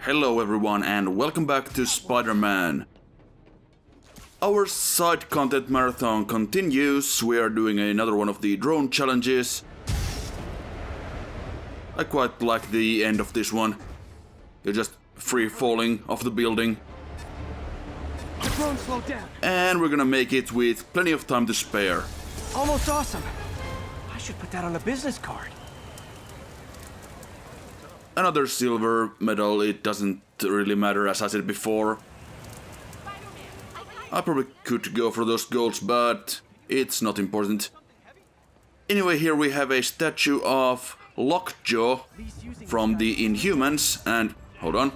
Hello everyone and welcome back to Spider-Man. Our side content marathon continues. We are doing another one of the drone challenges. I quite like the end of this one. You're just free falling off the building. The drone slowed down. And we're gonna make it with plenty of time to spare. Almost awesome. I should put that on a business card. Another silver medal, it doesn't really matter as I said before. I probably could go for those golds, but it's not important. Anyway, here we have a statue of Lockjaw from the Inhumans, and hold on.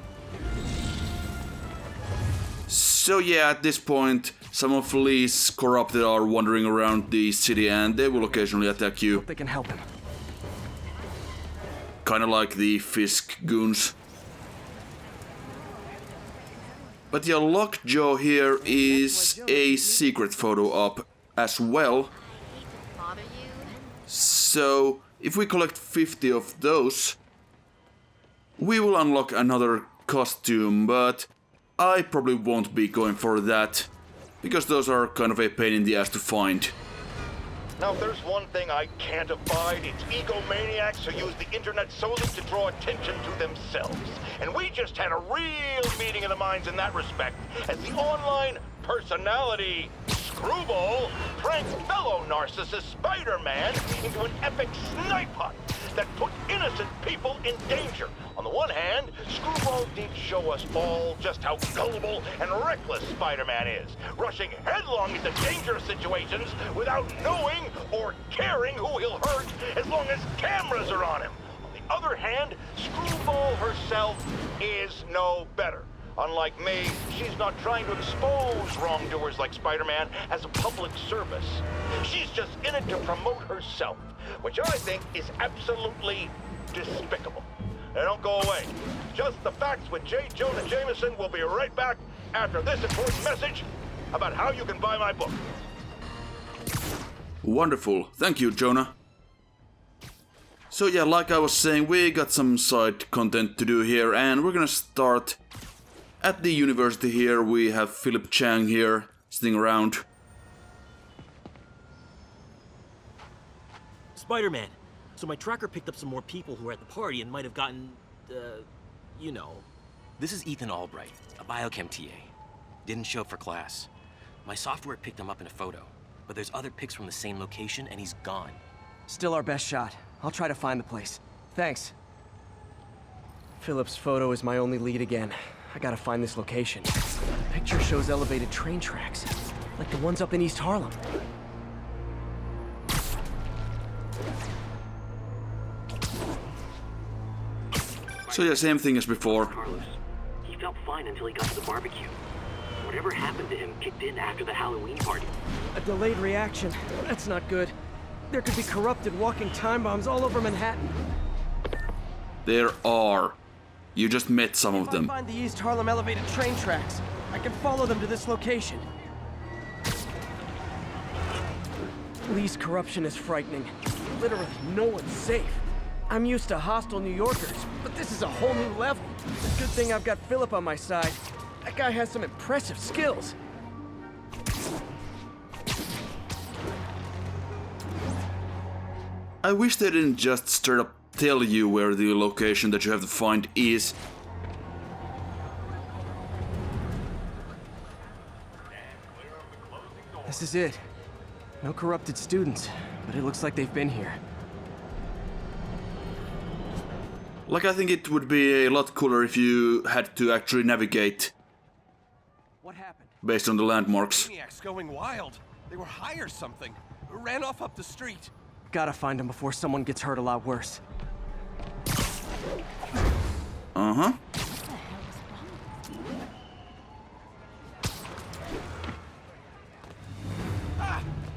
So yeah, at this point, some of Lee's corrupted are wandering around the city and they will occasionally attack you. Hope they can help him. Kinda like the Fisk goons. But yeah, Lockjaw here is a secret photo op as well. So, if we collect 50 of those, we will unlock another costume, but I probably won't be going for that, because those are kind of a pain in the ass to find. Now, if there's one thing I can't abide, it's egomaniacs who use the internet solely to draw attention to themselves. And we just had a real meeting of the minds in that respect, as the online personality Screwball pranked fellow narcissist Spider-Man into an epic snipe hunt that put innocent people in danger. On the one hand, Screwball did show us all just how gullible and reckless Spider-Man is, rushing headlong into dangerous situations without knowing or caring who he'll hurt as long as cameras are on him. On the other hand, Screwball herself is no better. Unlike me, she's not trying to expose wrongdoers like Spider-Man as a public service. She's just in it to promote herself, which I think is absolutely despicable. Now don't go away. Just the facts with J. Jonah Jameson. Will be right back after this important message about how you can buy my book. Wonderful. Thank you, Jonah. So yeah, like I was saying, we got some side content to do here, and we're gonna start at the university here. We have Philip Chang here, sitting around. Spider-Man. So my tracker picked up some more people who were at the party and might have gotten, you know. This is Ethan Albright, a biochem TA. Didn't show up for class. My software picked him up in a photo, but there's other pics from the same location and he's gone. Still our best shot. I'll try to find the place. Thanks. Philip's photo is my only lead again. I gotta find this location. The picture shows elevated train tracks, like the ones up in East Harlem. So yeah, same thing as before. Carlos. He felt fine until he got to the barbecue. Whatever happened to him kicked in after the Halloween party. A delayed reaction. That's not good. There could be corrupted walking time bombs all over Manhattan. There are. You just met some of them. If I find the East Harlem elevated train tracks, I can follow them to this location. Lee's corruption is frightening. Literally, no one's safe. I'm used to hostile New Yorkers, but this is a whole new level. It's a good thing I've got Philip on my side. That guy has some impressive skills. I wish they didn't just straight up tell you where the location that you have to find is. This is it. No corrupted students, but it looks like they've been here. Like, I think it would be a lot cooler if you had to actually navigate What happened? based on the landmarks. Maniacs going wild. They were high or something. Ran off up the street. Gotta find him before someone gets hurt a lot worse. Uh-huh.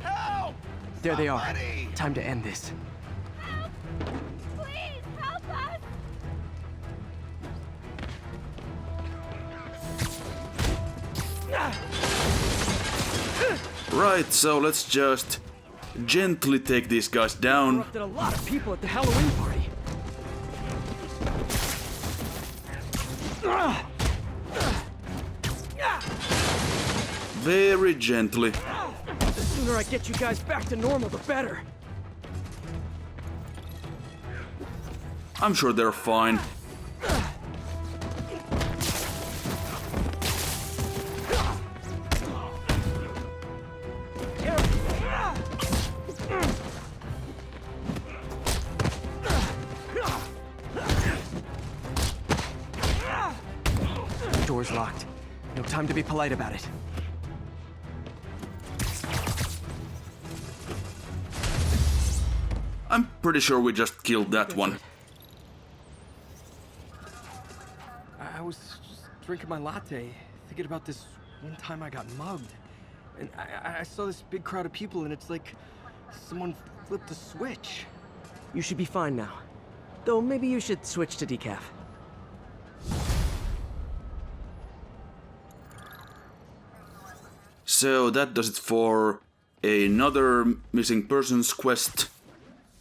Help! There they are. Somebody! Time to end this. Please help us! Right, so let's just gently take these guys down. Corrupted a lot of people at the Halloween party. Very gently. The sooner I get you guys back to normal, the better. I'm sure they're fine. Door's locked. No time to be polite about it. I'm pretty sure we just killed that one. I was just drinking my latte, thinking about this one time I got mugged. And I saw this big crowd of people, and it's like someone flipped a switch. You should be fine now. Though maybe you should switch to decaf. So that does it for another missing persons quest.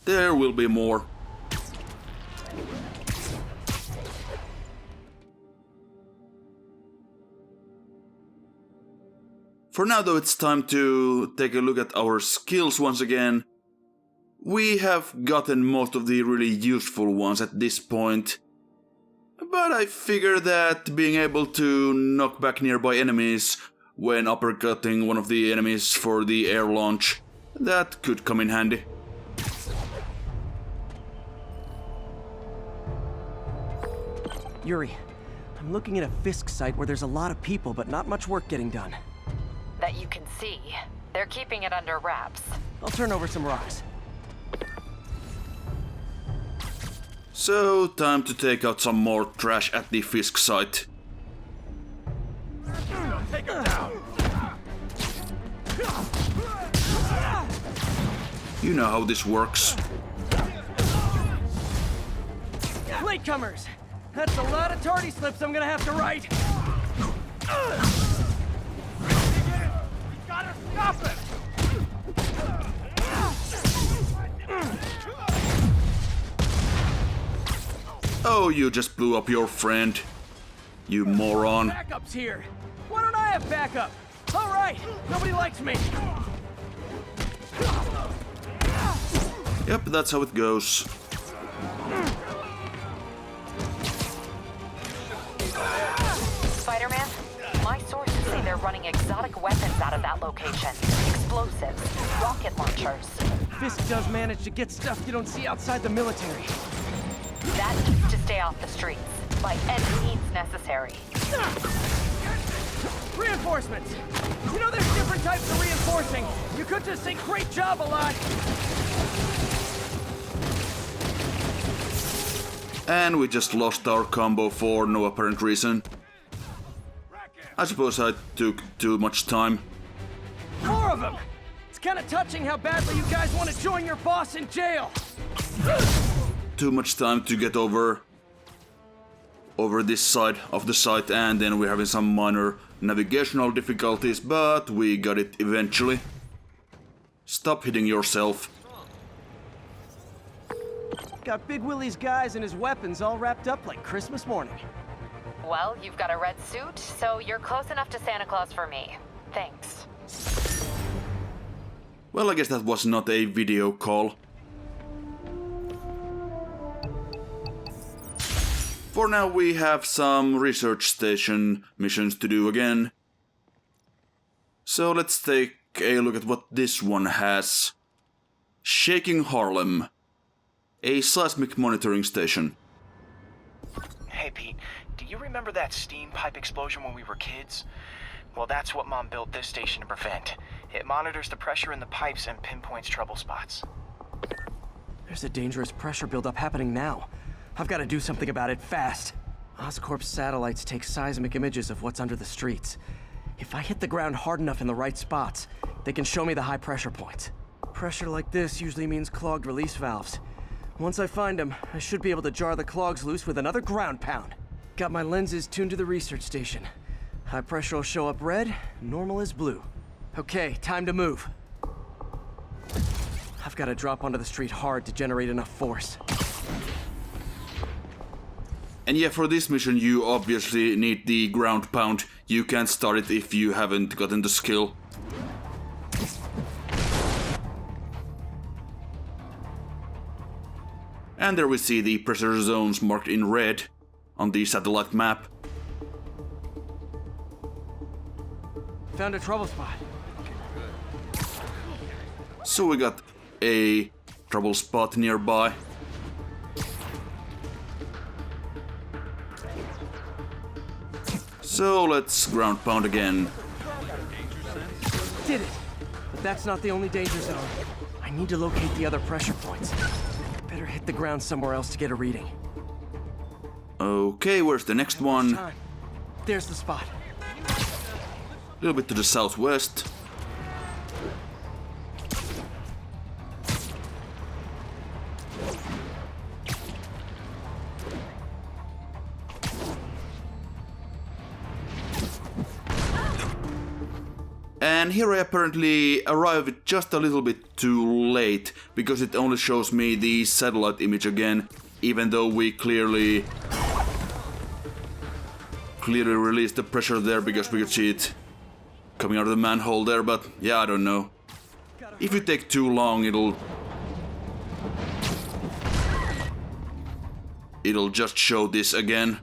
There will be more. For now though, it's time to take a look at our skills once again. We have gotten most of the really useful ones at this point. But I figure that being able to knock back nearby enemies when uppercutting one of the enemies for the air launch, that could come in handy. Yuri, I'm looking at a Fisk site where there's a lot of people, but not much work getting done. That you can see. They're keeping it under wraps. I'll turn over some rocks. So, time to take out some more trash at the Fisk site. Take him down! You know how this works. Latecomers! That's a lot of tardy slips I'm gonna have to write! Gotta stop it! Oh, you just blew up your friend. You moron. Backup's here! Why don't I have backup? Alright! Nobody likes me! Yep, that's how it goes. Spider-Man, my sources say they're running exotic weapons out of that location. Explosives, rocket launchers. Fisk does manage to get stuff you don't see outside the military. That needs to stay off the streets, by any means necessary. Reinforcements! You know there's different types of reinforcing. You could just say great job a lot. And we just lost our combo for no apparent reason. I suppose I took too much time. More of them! It's kind of touching how badly you guys want to join your boss in jail. Too much time to get over this side of the site, and then we're having some minor navigational difficulties, but we got it eventually. Stop hitting yourself. Got Big Willie's guys and his weapons all wrapped up like Christmas morning. Well, you've got a red suit, so you're close enough to Santa Claus for me. Thanks. Well, I guess that was not a video call. For now, we have some research station missions to do again. So let's take a look at what this one has. Shaking Harlem. A seismic monitoring station. Hey Pete, do you remember that steam pipe explosion when we were kids? Well, that's what Mom built this station to prevent. It monitors the pressure in the pipes and pinpoints trouble spots. There's a dangerous pressure buildup happening now. I've got to do something about it fast. Oscorp's satellites take seismic images of what's under the streets. If I hit the ground hard enough in the right spots, they can show me the high pressure points. Pressure like this usually means clogged release valves. Once I find them, I should be able to jar the clogs loose with another ground pound. Got my lenses tuned to the research station. High pressure will show up red, normal is blue. Okay, time to move. I've got to drop onto the street hard to generate enough force. And yeah, for this mission you obviously need the ground pound. You can't start it if you haven't gotten the skill. And there we see the pressure zones marked in red on the satellite map. Found a trouble spot. So we got a trouble spot nearby. So let's ground pound again. Did it! But that's not the only danger zone. I need to locate the other pressure points. Better hit the ground somewhere else to get a reading. Okay, where's the next one? Time. There's the spot. A little bit to the southwest. And here I apparently arrived just a little bit too late, because it only shows me the satellite image again, even though we clearly released the pressure there because we could see it coming out of the manhole there, but yeah, I don't know. If you take too long, it'll just show this again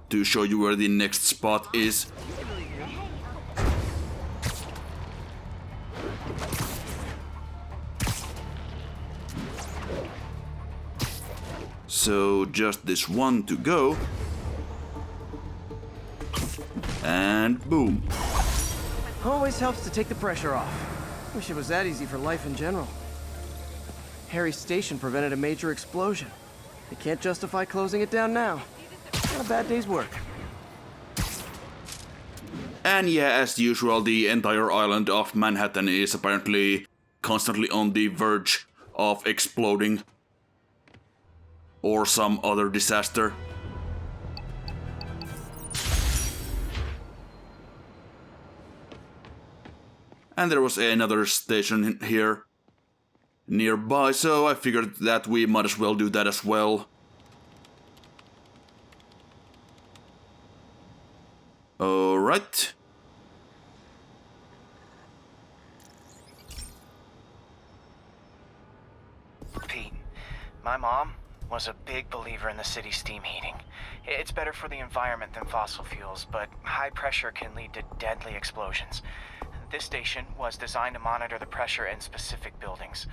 to show you where the next spot is. So just this one to go. And boom. Always helps to take the pressure off. Wish it was that easy for life in general. Harry's station prevented a major explosion. They can't justify closing it down now. Not a bad day's work. And yeah, as usual, the entire island of Manhattan is apparently constantly on the verge of exploding. Or some other disaster. And there was another station here nearby, so I figured that we might as well do that as well. Alright. Pete, my mom was a big believer in the city's steam heating. It's better for the environment than fossil fuels, but high pressure can lead to deadly explosions. This station was designed to monitor the pressure in specific buildings.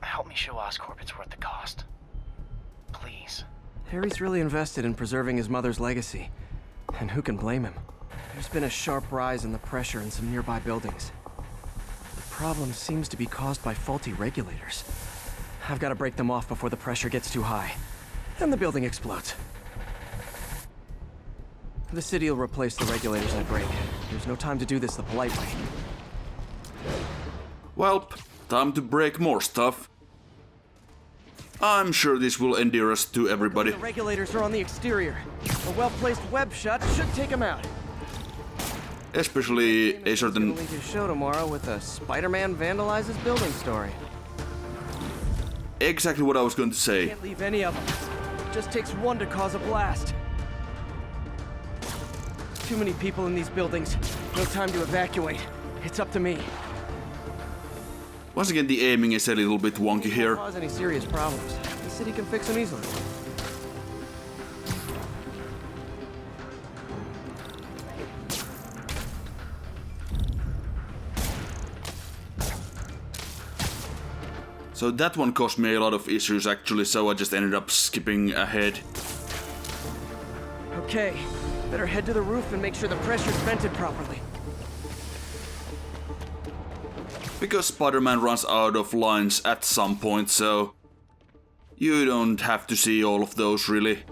Help me show Oscorp it's worth the cost. Please. Harry's really invested in preserving his mother's legacy. And who can blame him? There's been a sharp rise in the pressure in some nearby buildings. The problem seems to be caused by faulty regulators. I've got to break them off before the pressure gets too high. And the building explodes. The city will replace the regulators I break. There's no time to do this the polite way. Well, time to break more stuff. I'm sure this will endear us to everybody. The regulators are on the exterior. A well-placed web shot should take them out. Especially a certain... Leave his show tomorrow with a Spider-Man vandalizes building story. Exactly what I was going to say. Can't leave any of them. It just takes one to cause a blast. Too many people in these buildings. No time to evacuate. It's up to me. Once again, the aiming is a little bit wonky here. Cause any serious problems. The city can fix them easily. So that one caused me a lot of issues actually, so I just ended up skipping ahead. Okay, better head to the roof and make sure the pressure's vented properly. Because Spider-Man runs out of lines at some point, so you don't have to see all of those really.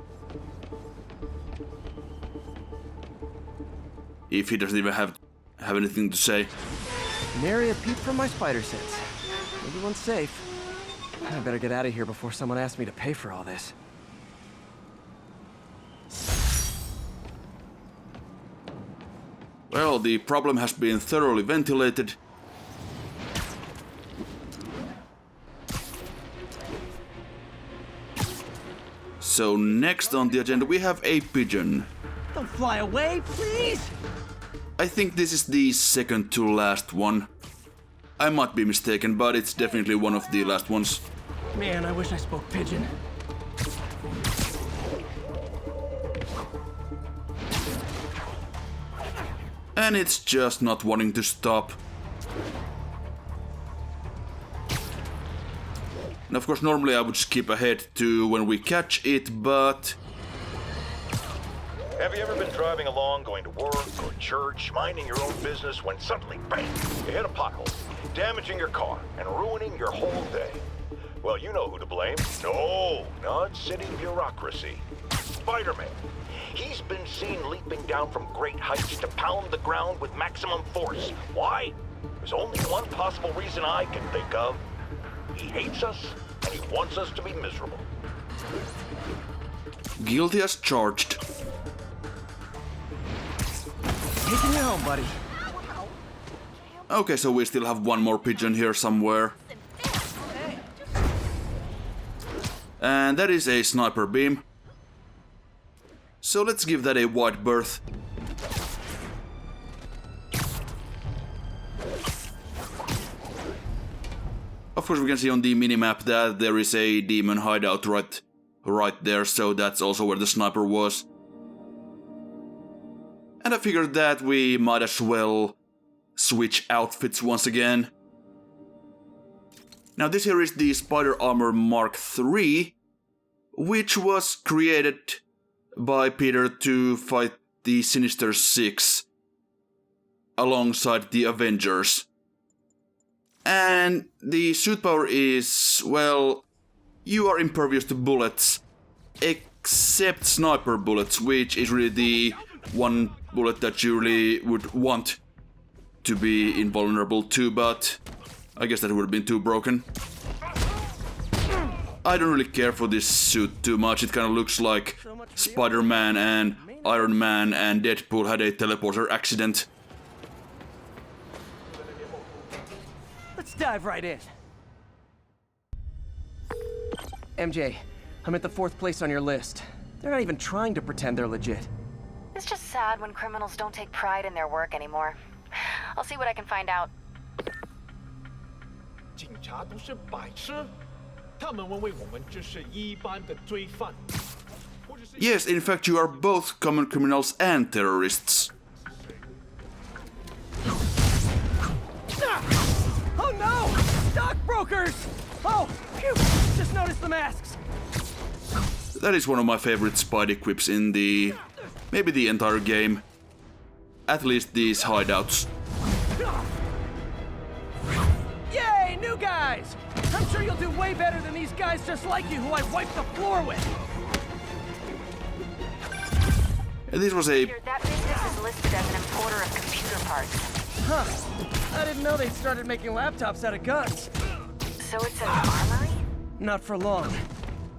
If he doesn't even have anything to say. Nary a peep from my spider sense. Everyone's safe. I better get out of here before someone asks me to pay for all this. Well, the problem has been thoroughly ventilated. So next on the agenda we have a pigeon. Don't fly away, please! I think this is the second to last one. I might be mistaken, but it's definitely one of the last ones. Man, I wish I spoke pigeon. And it's just not wanting to stop. And of course, normally I would skip ahead to when we catch it, but... Have you ever been driving along, going to work or church, minding your own business, when suddenly, bang, you hit a pothole, damaging your car and ruining your whole day? Well, you know who to blame. No, not city bureaucracy. Spider-Man. He's been seen leaping down from great heights to pound the ground with maximum force. Why? There's only one possible reason I can think of. He hates us, and he wants us to be miserable. Guilty as charged. Taking you home, buddy. Okay, so we still have one more pigeon here somewhere. And that is a sniper beam. So let's give that a wide berth. Of course we can see on the minimap that there is a demon hideout right there, so that's also where the sniper was. And I figured that we might as well switch outfits once again. Now this here is the Spider Armor Mark III, which was created by Peter to fight the Sinister Six alongside the Avengers. And the suit power is, well, you are impervious to bullets, except sniper bullets, which is really the one bullet that you really would want to be invulnerable to, but I guess that would have been too broken. I don't really care for this suit too much. It kind of looks like Spider-Man and Iron Man and Deadpool had a teleporter accident. Let's dive right in. MJ, I'm at the 4th place on your list. They're not even trying to pretend they're legit. It's just sad when criminals don't take pride in their work anymore. I'll see what I can find out. 警察都是白痴，他们认为我们就是一般的罪犯。 Yes, in fact, you are both common criminals and terrorists. Oh no! Stockbrokers! Oh, phew! Just noticed the masks. That is one of my favorite Spidey quips in the... maybe the entire game. At least these hideouts. Yay, new guys! I'm sure you'll do way better than these guys just like you who I wiped the floor with. And this was a... That business is listed as an importer of computer parts. Huh. I didn't know they started making laptops out of guns. So it's an armory? Not for long.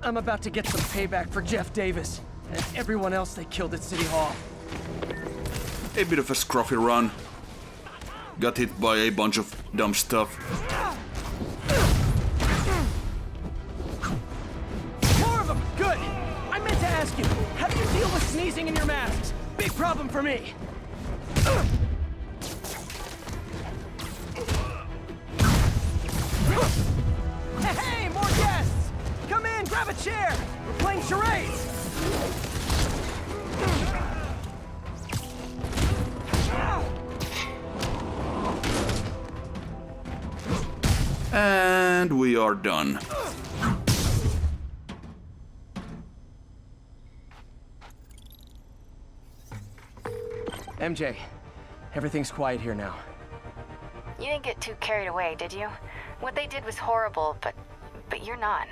I'm about to get some payback for Jeff Davis and everyone else they killed at City Hall. a bit of a scruffy run. Got hit by a bunch of dumb stuff. More of them! Good! I meant to ask you, how do you deal with sneezing in your masks? Big problem for me. Hey, more guests! Come in, grab a chair! We're playing charades! And we are done. MJ, everything's quiet here now. You didn't get too carried away, did you? What they did was horrible, but you're not.